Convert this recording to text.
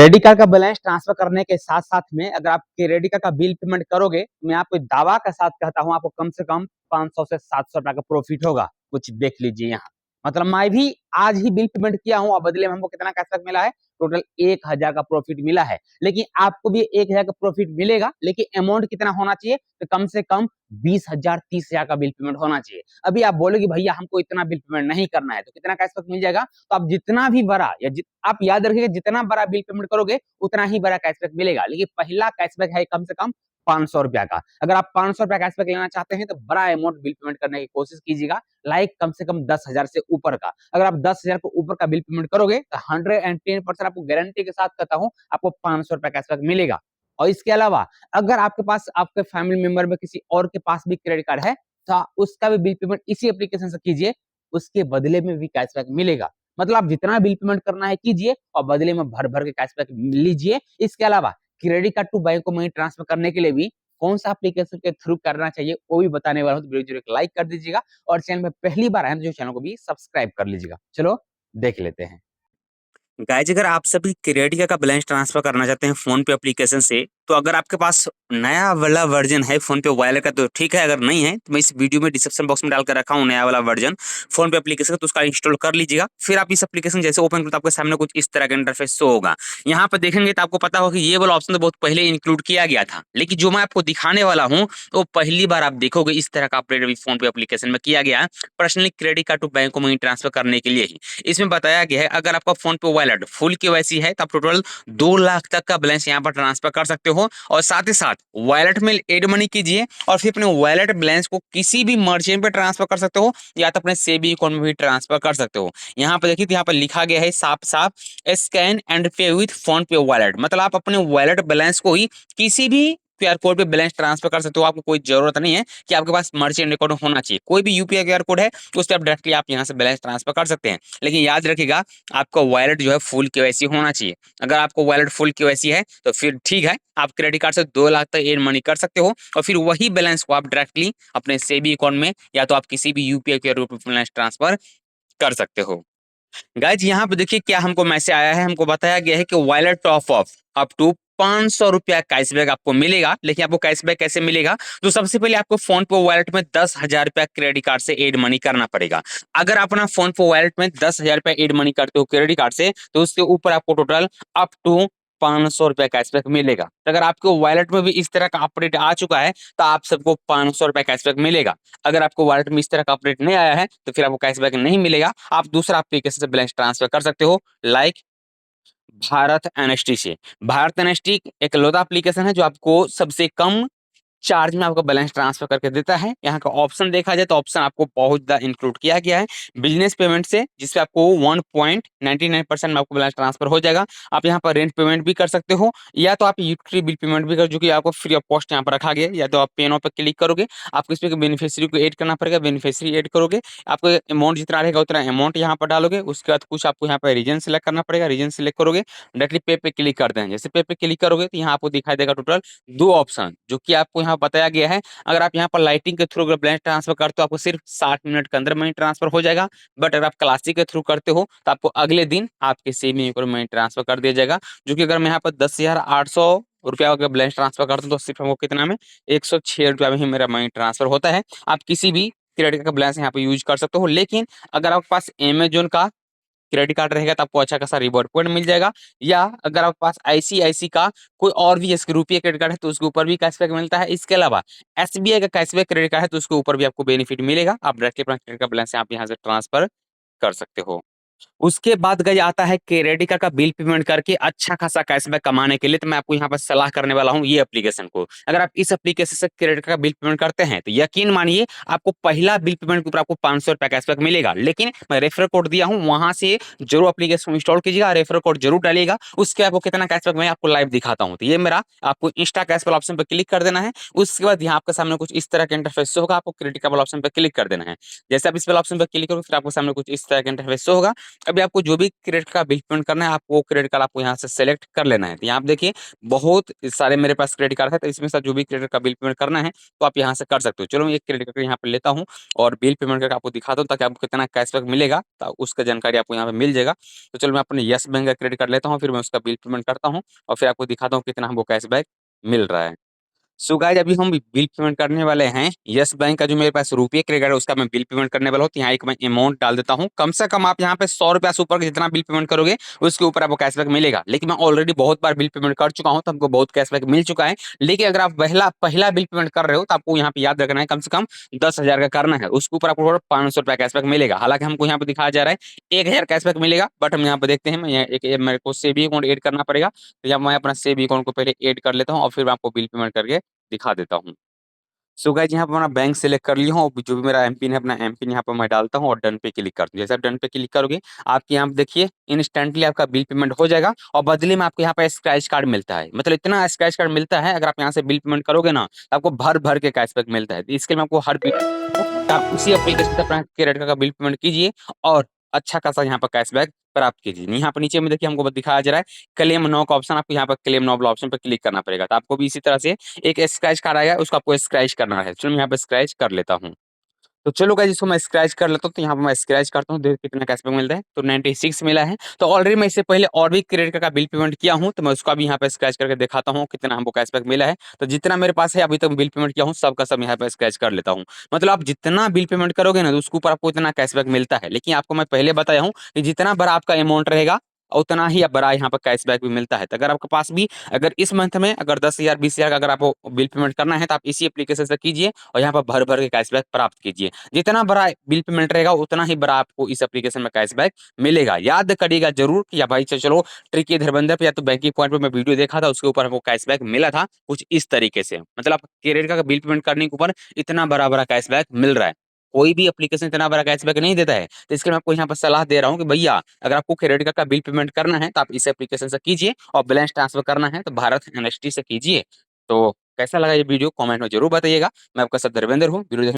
Credit card का balance transfer करने के साथ साथ में अगर आप क्रेडिट कार्ड का बिल पेमेंट करोगे तो मैं आपको दावा के साथ कहता हूं आपको कम से कम 500 से 700 रुपया का प्रॉफिट होगा। कुछ देख लीजिए यहाँ, मतलब मैं भी आज ही बिल पेमेंट किया हूं और बदले में हमको कितना कैशबैक मिला है, टोटल 1000 का प्रॉफिट मिला है। लेकिन आपको भी 1000 का प्रॉफिट मिलेगा, लेकिन अमाउंट कितना होना चाहिए, तो कम से कम 20,000 30,000 का बिल पेमेंट होना चाहिए। अभी आप बोलोगे भैया हमको इतना बिल पेमेंट नहीं करना है, तो कितना कैशबैक मिल जाएगा, तो आप जितना भी बड़ा आप याद रखिएगा जितना बड़ा बिल पेमेंट करोगे उतना ही बड़ा कैशबैक मिलेगा। लेकिन पहला कैशबैक है कम से कम 500 रुपया का। अगर आप 500 रुपया कैशबैक लेना चाहते हैं तो बड़ा अमाउंट बिल पेमेंट करने की कोशिश कीजिएगा, लाइक कम से कम 10,000 से ऊपर का। अगर आप 10,000 को ऊपर का बिल पेमेंट करोगे तो 110% आपको गारंटी के साथ कहता हूं आपको 500 रुपया कैशबैक मिलेगा। और इसके अलावा अगर आपके पास आपके फैमिली मेंबर में किसी और के पास भी क्रेडिट कार्ड है तो उसका भी बिल पेमेंट इसी एप्लीकेशन से कीजिए, उसके बदले में भी कैशबैक मिलेगा। मतलब आप जितना बिल पेमेंट करना है कीजिए और बदले में भर भर के कैशबैक लीजिए। इसके अलावा क्रेडिट कार्ड टू बैंक को मनी ट्रांसफर करने के लिए भी कौन सा एप्लीकेशन के थ्रू करना चाहिए वो भी बताने वाला हूँ, तो वीडियो जरूर एक लाइक कर दीजिएगा और चैनल में पहली बार आए तो जो चैनल को भी सब्सक्राइब कर लीजिएगा। चलो देख लेते हैं। गाइज अगर आप सभी क्रेडिट कार्ड का बैलेंस ट्रांसफर करना चाहते हैं फोन पे एप्लीकेशन से, तो अगर आपके पास नया वाला वर्जन है फोन पे वॉलेट का तो ठीक है, अगर नहीं है तो मैं इस वीडियो में डिस्क्रिप्शन बॉक्स में डाल कर रखा हूँ नया वाला वर्जन फोन पे एप्लीकेशन का, तो उसका इंस्टॉल कर लीजिएगा। फिर आप इस एप्लीकेशन जैसे ओपन करो तो आपके सामने कुछ इस तरह का इंटरफेस शो होगा। यहाँ पर देखेंगे तो आपको पता होगा कि ये वाला ऑप्शन तो बहुत पहले इंक्लूड किया गया था, लेकिन जो मैं आपको दिखाने वाला हूँ तो पहली बार आप देखोगे इस तरह का अपडेट अभी फोन पे एप्लीकेशन में किया गया है, personally credit card to bank को मनी ट्रांसफर करने के लिए ही। इसमें बताया गया है अगर आपका फोन पे वॉलेट फुल केवाईसी है तो आप टोटल 2 लाख तक का बैलेंस यहाँ पर ट्रांसफर कर सकते हो। और साथ ही साथ वॉलेट में एड मनी कीजिए और फिर अपने वॉलेट बैलेंस को किसी भी मर्चेंट पे ट्रांसफर कर सकते हो या तो अपने सेविंग अकाउंट में भी ट्रांसफर कर सकते हो। यहाँ पर देखिए, यहाँ पर लिखा गया है साफ साफ, स्कैन एंड पे विथ फोन पे वॉलेट, मतलब आप अपने वॉलेट बैलेंस को ही किसी भी क्यूआर कोड पे बैलेंस ट्रांसफर कर सकते हो। आपको कोई जरूरत नहीं है कि आपके पास मर्चेंट अकाउंट होना चाहिए, कोई भी यूपीआई क्यूआर कोड है तो उस पर आप डायरेक्टली आप यहाँ से बैलेंस ट्रांसफर कर सकते हैं। लेकिन याद रखिएगा आपका वॉलेट जो है फुल केवाईसी होना चाहिए। अगर आपको वॉलेट फुल केवाईसी है तो फिर ठीक है, आप क्रेडिट कार्ड से 2 लाख तक एड मनी कर सकते हो और फिर वही बैलेंस को आप डायरेक्टली अपने सेविंग अकाउंट में या तो आप किसी भी यूपीआई के रूप में बैलेंस ट्रांसफर कर सकते हो। गाइज यहाँ पे देखिए क्या हमको मैसेज आया है, हमको बताया गया है कि wallet top of up to 500 रुपया कैशबैक आपको मिलेगा। लेकिन आपको कैशबैक कैसे मिलेगा, तो सबसे पहले आपको फोन पे वॉलेट में 10,000 रुपया क्रेडिट कार्ड से एड मनी करना पड़ेगा। अगर आप अपना फोन पे वॉलेट में 10,000 रुपया एड मनी करते हो क्रेडिट कार्ड से तो उसके ऊपर आपको टोटल अप टू 500 रुपया कैशबैक मिलेगा। तो अगर आपके वॉलेट में भी इस तरह का अपडेट आ चुका है तो आप सबको 500 रुपया कैशबैक मिलेगा। अगर आपको वॉलेट में इस तरह का अपडेट नहीं आया है तो फिर आपको कैशबैक नहीं मिलेगा। आप दूसरा एप्लीकेशन से बैलेंस ट्रांसफर कर सकते हो, लाइक भारत एनएसटी से। भारत एनएसटी एक लौता एप्लीकेशन है जो आपको सबसे कम चार्ज में आपको बैलेंस ट्रांसफर करके देता है। यहाँ का ऑप्शन देखा जाए तो ऑप्शन आपको बहुत ज्यादा इंक्लूड किया गया है बिजनेस पेमेंट से, जिसपे आपको 1.99% में आपको बैलेंस ट्रांसफर हो जाएगा। आप यहाँ पर रेंट पेमेंट भी कर सकते हो या तो आप यूटिलिटी बिल पेमेंट भी कर, जो कि आपको फ्री ऑफ कॉस्ट यहाँ पर रखा गया है। या तो आप पे नाउ पर क्लिक करोगे, आपको इसमें बेनिफिशियरी को ऐड करना पड़ेगा, बेनिफिशियरी ऐड करोगे, आपको अमाउंट जितना रहेगा उतना अमाउंट यहाँ पर डालोगे। उसके बाद कुछ आपको यहाँ पर रीजन सेलेक्ट करना पड़ेगा, रीजन सेलेक्ट करोगे, डायरेक्टली पे पे क्लिक करते हैं। जैसे पे पे क्लिक करोगे तो यहाँ आपको दिखाई देगा टोटल 2 ऑप्शन, जो कि आपको यहाँ बताया गया है। अगर आप यहाँ पर लाइटिंग के थ्रू बैलेंस ट्रांसफर करते हो आपको सिर्फ 60 मिनट के अंदर मनी ट्रांसफर हो जाएगा। बट अगर आप क्लासिक के थ्रू करते हो तो आपको अगले दिन आपके सेविंग अकाउंट में मनी ट्रांसफर कर दिया जाएगा। जो कि अगर मैं यहाँ पर 10,800 रुपया का बैलेंस ट्रांसफर करता हूँ तो सिर्फ हमको कितना में 106 रुपया में ही मेरा मनी ट्रांसफर होता है। आप किसी भी क्रेडिट कार्ड का बैलेंस यहाँ पे यूज कर सकते हो। लेकिन अगर आपके पास अमेजोन का क्रेडिट कार्ड रहेगा तो आपको अच्छा खासा रिवॉर्ड पॉइंट मिल जाएगा, या अगर आपके पास आईसीआईसी का कोई और भी जैसे रुपये क्रेडिट कार्ड है तो उसके ऊपर भी कैशबैक मिलता है। इसके अलावा एसबीआई का कैशबैक क्रेडिट कार्ड है तो उसके ऊपर भी आपको बेनिफिट मिलेगा। आप डायरेक्टली अपना क्रेडिट कार्ड बैलेंस आप यहाँ से ट्रांसफर कर सकते हो। उसके बाद गई आता है क्रेडिट कार्ड का बिल पेमेंट करके अच्छा खासा कैशबैक कमाने के लिए, तो मैं आपको यहाँ पर सलाह करने वाला हूँ ये एप्लीकेशन को। अगर आप इस एप्लीकेशन से क्रेडिट कार्ड का बिल पेमेंट करते हैं तो यकीन मानिए आपको पहला बिल पेमेंट के ऊपर आपको 500 रुपया कैशबैक मिलेगा। लेकिन मैं रेफर कोड दिया हूँ, वहां से जरूर एप्लीकेशन इंस्टॉल कीजिएगा, रेफर कोड जरूर डालिएगा। उसके आपको कितना कैशबैक मैं आपको लाइव दिखाता हूँ। तो ये मेरा आपको इंस्टा कैश वाला ऑप्शन पर क्लिक कर देना है। उसके बाद यहाँ आपके सामने कुछ इस तरह का इंटरफेस होगा, आपको क्रेडिट कार्ड वाला ऑप्शन पर क्लिक कर देना है। जैसे आप इस वाला ऑप्शन पर क्लिक करोगे फिर आपके सामने कुछ इस तरह का इंटरफेस होगा। अभी आपको जो भी क्रेडिट कार्ड बिल पेमेंट करना है, आपको वो क्रेडिट कार्ड आपको यहाँ से सेलेक्ट कर लेना है। तो यहाँ आप देखिए बहुत सारे मेरे पास क्रेडिट कार्ड है, तो इसमें से जो भी क्रेडिट कार्ड बिल पेमेंट करना है तो आप यहाँ से कर सकते हो। चलो मैं एक क्रेडिट कार्ड यहाँ पे लेता हूँ और बिल पेमेंट करके आपको दिखाता हूँ, ताकि आपको कितना कैशबैक मिलेगा तो उसका जानकारी आपको यहाँ पे मिल जाएगा। तो चलो मैं अपने यस बैंक का क्रेडिट कार्ड लेता हूँ, फिर मैं उसका बिल पेमेंट करता हूँ और फिर आपको दिखाता हूँ कितना हमको कैशबैक मिल रहा है। सो गाइस अभी हम बिल पेमेंट करने वाले हैं। यस बैंक का जो मेरे पास रुपये क्रेडिट है उसका मैं बिल पेमेंट करने वाला हूँ। तो यहाँ एक मैं अमाउंट डाल देता हूँ। कम से कम आप यहाँ पे 100 रुपया से ऊपर का जितना बिल पेमेंट करोगे उसके ऊपर आपको कैशबैक मिलेगा। लेकिन मैं ऑलरेडी बहुत बार बिल पेमेंट कर चुका हूँ तो हमको बहुत कैशबैक मिल चुका है। लेकिन अगर आप पहला बिल पेमेंट कर रहे हो तो आपको यहाँ पे याद रखना है कम से कम 10,000 का करना है, उसके ऊपर आपको 500 रुपया कैशबैक मिलेगा। हालांकि हमको यहाँ पे दिखाया जा रहा है 1,000 कैशबैक मिलेगा, बट हम यहाँ पे देखते हैं मैं यहाँ एक मेरे को सेविंग अकाउंट एड करना पड़ेगा। तो यहाँ मैं अपना सेविंग अकाउंट को पहले एड कर लेता हूँ और फिर मैं आपको बिल पेमेंट करके दिखा देता हूँ। सो गाइस यहाँ पे अपना बैंक सेलेक्ट कर लिया हूँ और जो भी मेरा एमपिन है अपना एमपिन यहाँ पे मैं डालता हूँ और डन पे क्लिक करता हूँ। जैसे आप डन पे क्लिक करोगे आपके यहाँ पे देखिए इंस्टेंटली आपका बिल पेमेंट हो जाएगा और बदले में आपको यहाँ पे स्क्रैच कार्ड मिलता है। मतलब इतना स्क्रैच कार्ड मिलता है, अगर आप यहाँ से बिल पेमेंट करोगे ना तो आपको भर भर के कैशबैक मिलता है। तो इसके लिए मैं आपको हर बिल आप उसी एप्लीकेशन से अपना क्रेडिट कार्ड का बिल पेमेंट कीजिए और अच्छा खासा यहाँ पर कैशबैक प्राप्त कीजिए। यहाँ पर नीचे में देखिए हमको दिखाया जा रहा है क्लेम नाउ का ऑप्शन, आपको यहाँ पर क्लेम नाउ वाला ऑप्शन पर क्लिक करना पड़ेगा। तो आपको भी इसी तरह से एक स्क्रैच कार्ड आएगा, उसको आपको स्क्रैच करना है। चलो मैं यहाँ पे स्क्रैच कर लेता हूँ। तो चलो गाइस इसको मैं स्क्रैच कर लेता हूँ। तो यहाँ पे मैं स्क्रैच करता हूँ, देखो कितना कैशबैक मिलता है। तो 96 मिला है। तो ऑलरेडी मैं इससे पहले और भी क्रेडिट कार्ड का बिल पेमेंट किया हूँ, तो मैं उसका भी यहाँ पे स्क्रैच करके दिखाता हूँ कितना हमको कैशबैक मिला है। तो जितना मेरे पास है अभी तक बिल पेमेंट किया हूँ सबका सब यहाँ पे स्क्रैच कर लेता हूँ। मतलब आप जितना बिल पेमेंट करोगे ना तो उसके ऊपर आपको इतना कैशबैक मिलता है। लेकिन आपको मैं पहले बताया हूँ कि जितना बड़ा आपका अमाउंट रहेगा उतना ही बड़ा यहाँ पर कैशबैक भी मिलता है। तो अगर आपके पास भी अगर इस मंथ में अगर 10,000 20,000 का अगर आपको बिल पेमेंट करना है तो आप इसी एप्लीकेशन से कीजिए और यहाँ पर भर भर के कैशबैक प्राप्त कीजिए। जितना बड़ा बिल पेमेंट रहेगा उतना ही बड़ा आपको इस एप्लीकेशन में कैशबैक मिलेगा। याद करिएगा जरूर कि या भाई चलो ट्रिकी धरबंदर पे या तो बैंकिंग पॉइंट पे मैं वीडियो देखा था, उसके ऊपर हमको कैशबैक मिला था कुछ इस तरीके से। मतलब आप क्रेडिट कार्ड का बिल पेमेंट करने के ऊपर इतना बड़ा बड़ा कैशबैक मिल रहा है। कोई भी एप्लीकेशन इतना बड़ा कैशबैक नहीं देता है। तो इसके लिए मैं आपको यहाँ पर सलाह दे रहा हूँ कि भैया अगर आपको क्रेडिट कार्ड का बिल पेमेंट करना है तो आप इस एप्लीकेशन से कीजिए और बैलेंस ट्रांसफर करना है तो भारत एनएसटी से कीजिए। तो कैसा लगा ये वीडियो कमेंट में जरूर बताइएगा। मैं आपका सब धर्मेंद्र हूँ। वीडियो